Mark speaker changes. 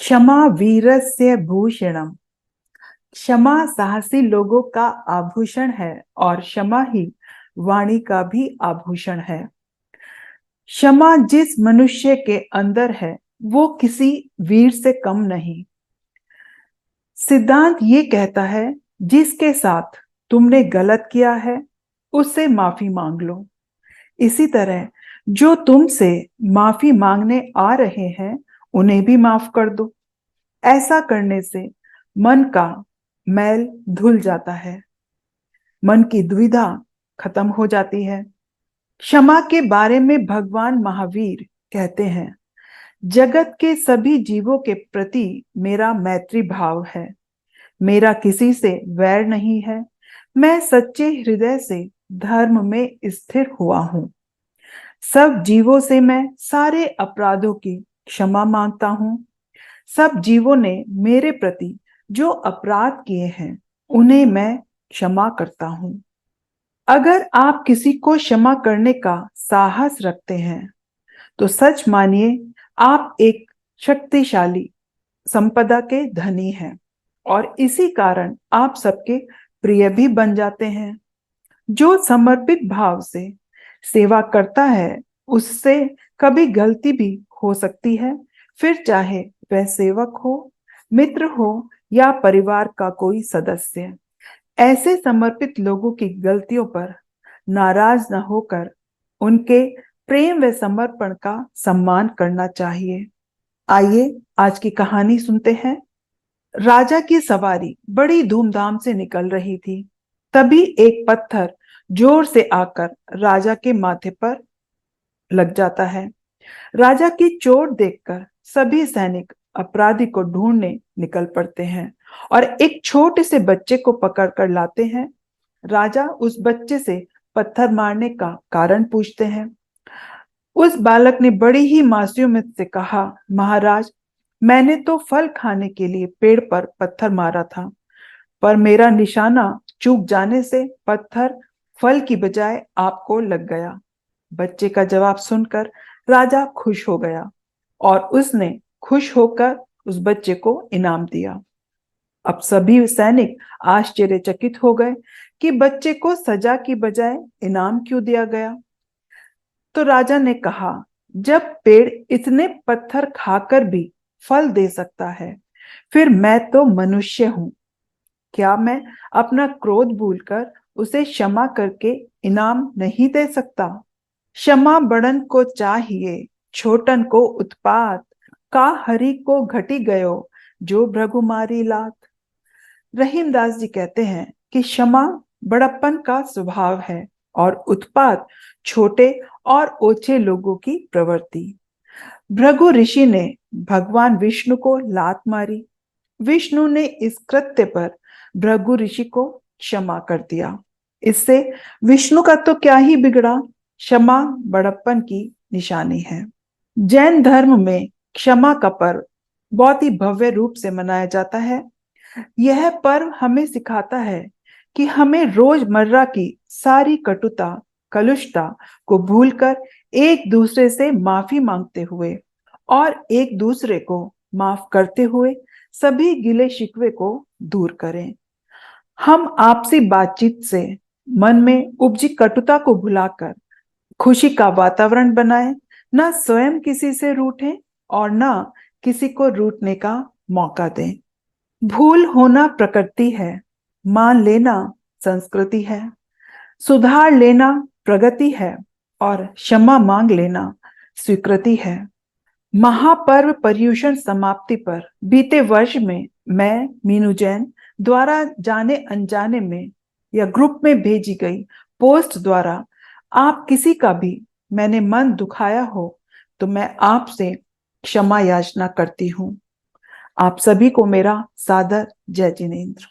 Speaker 1: क्षमा वीरस्य भूषणम। क्षमा साहसी लोगों का आभूषण है और क्षमा ही वाणी का भी आभूषण है। क्षमा जिस मनुष्य के अंदर है वो किसी वीर से कम नहीं। सिद्धांत ये कहता है जिसके साथ तुमने गलत किया है उससे माफी मांग लो। इसी तरह जो तुमसे माफी मांगने आ रहे हैं उन्हें भी माफ कर दो। ऐसा करने से मन का मैल धुल जाता है, मन की दुविधा खत्म हो जाती है। क्षमा के बारे में भगवान महावीर कहते हैं, जगत के सभी जीवों के प्रति मेरा मैत्री भाव है। मेरा किसी से वैर नहीं है। मैं सच्चे हृदय से धर्म में स्थिर हुआ हूं। सब जीवों से मैं सारे अपराधों की क्षमा मांगता हूं। सब जीवों ने मेरे प्रति जो अपराध किए हैं उन्हें मैं क्षमा करता हूं। अगर आप किसी को क्षमा करने का साहस रखते हैं तो सच मानिए आप एक शक्तिशाली संपदा के धनी हैं और इसी कारण आप सबके प्रिय भी बन जाते हैं। जो समर्पित भाव से सेवा करता है उससे कभी गलती भी हो सकती है, फिर चाहे वह सेवक हो, मित्र हो या परिवार का कोई सदस्य। ऐसे समर्पित लोगों की गलतियों पर नाराज न होकर उनके प्रेम व समर्पण का सम्मान करना चाहिए। आइए आज की कहानी सुनते हैं। राजा की सवारी बड़ी धूमधाम से निकल रही थी। तभी एक पत्थर जोर से आकर राजा के माथे पर लग जाता है। राजा की चोट देखकर सभी सैनिक अपराधी को ढूंढने निकल पड़ते हैं और एक छोटे से बच्चे को पकड़कर लाते हैं। राजा उस बच्चे से पत्थर मारने का कारण पूछते हैं। उस बालक ने बड़ी ही मासूमियत से कहा, महाराज, मैंने तो फल खाने के लिए पेड़ पर पत्थर मारा था, पर मेरा निशाना चूक जाने से पत्थर फल की बजाय आपको लग गया। बच्चे का जवाब सुनकर राजा खुश हो गया और उसने खुश होकर उस बच्चे को इनाम दिया। अब सभी सैनिक आश्चर्यचकित हो गए कि बच्चे को सजा की बजाय इनाम क्यों दिया गया। तो राजा ने कहा, जब पेड़ इतने पत्थर खाकर भी फल दे सकता है, फिर मैं तो मनुष्य हूं। क्या मैं अपना क्रोध भूलकर उसे क्षमा करके इनाम नहीं दे सकता? क्षमा बड़न को चाहिए, छोटन को उत्पात, का हरि को घटी गयो, जो भृगुमारी लात। रहीमदास जी कहते हैं कि क्षमा बड़प्पन का स्वभाव है और उत्पात छोटे और ओछे लोगों की प्रवृत्ति। भृगु ऋषि ने भगवान विष्णु को लात मारी। विष्णु ने इस कृत्य पर भृगु ऋषि को क्षमा कर दिया। इससे विष्णु का तो क्या ही बिगड़ा, क्षमा बड़प्पन की निशानी है। जैन धर्म में क्षमा का पर्व बहुत ही भव्य रूप से मनाया जाता है। यह पर्व हमें सिखाता है कि हमें रोजमर्रा की सारी कटुता, कलुषता को भूलकर एक दूसरे से माफी मांगते हुए और एक दूसरे को माफ करते हुए सभी गिले शिकवे को दूर करें। हम आपसी बातचीत से मन में उपजी कटुता को भुलाकर खुशी का वातावरण बनाएं, ना स्वयं किसी से रूठें और ना किसी को रूठने का मौका दें। भूल होना प्रकृति है, मान लेना संस्कृति है, सुधार लेना प्रगति है और क्षमा मांग लेना स्वीकृति है। महापर्व पर्युषण समाप्ति पर बीते वर्ष में मैं मीनू जैन द्वारा जाने अनजाने में या ग्रुप में भेजी गई पोस्ट द्वारा आप किसी का भी मैंने मन दुखाया हो तो मैं आपसे क्षमा याचना करती हूँ। आप सभी को मेरा सादर जय जिनेंद्र।